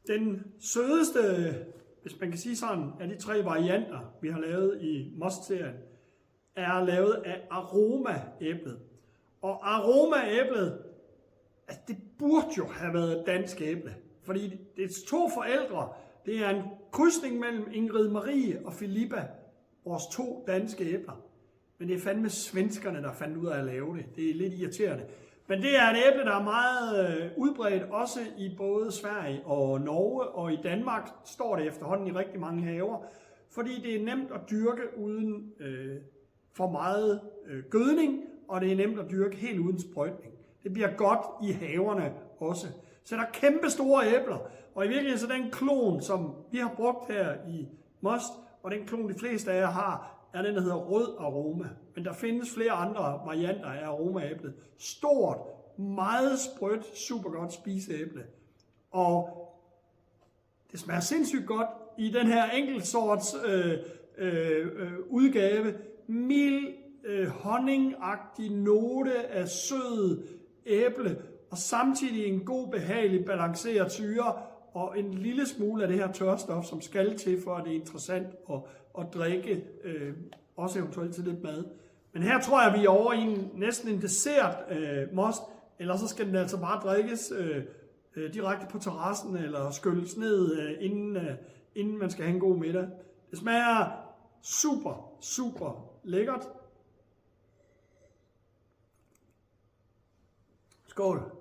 Den sødeste, hvis man kan sige sådan, af de 3 varianter, vi har lavet i Most-serien, er lavet af aromaæblet. Og aromaæblet, altså det burde jo have været dansk æble, fordi det er 2 forældre. Det er en krydsning mellem Ingrid Marie og Filippa, vores 2 danske æbler. Men det er fandme svenskerne, der fandt ud af at lave det. Det er lidt irriterende. Men det er et æble, der er meget udbredt, også i både Sverige og Norge, og i Danmark står det efterhånden i rigtig mange haver, fordi det er nemt at dyrke uden for meget gødning, og det er nemt at dyrke helt uden sprøjtning. Det bliver godt i haverne også. Så der er kæmpe store æbler, og i virkeligheden så den klon, som vi har brugt her i Most, og den klon de fleste af jer har, er den, der hedder rød aroma. Men der findes flere andre varianter af aromaæblet. Stort, meget sprødt, super godt spiseæble. Og det smager sindssygt godt i den her enkeltsorts udgave. Mild, honningagtig note af sød æble, og samtidig en god, behagelig, balanceret syre, og en lille smule af det her tørstof, som skal til, for at det er interessant at drikke, også eventuelt til lidt mad. Men her tror jeg, vi er over i næsten en dessert most, eller så skal den altså bare drikkes direkte på terrassen, eller skylles ned, inden man skal have en god middag. Det smager super, super lækkert. Skål!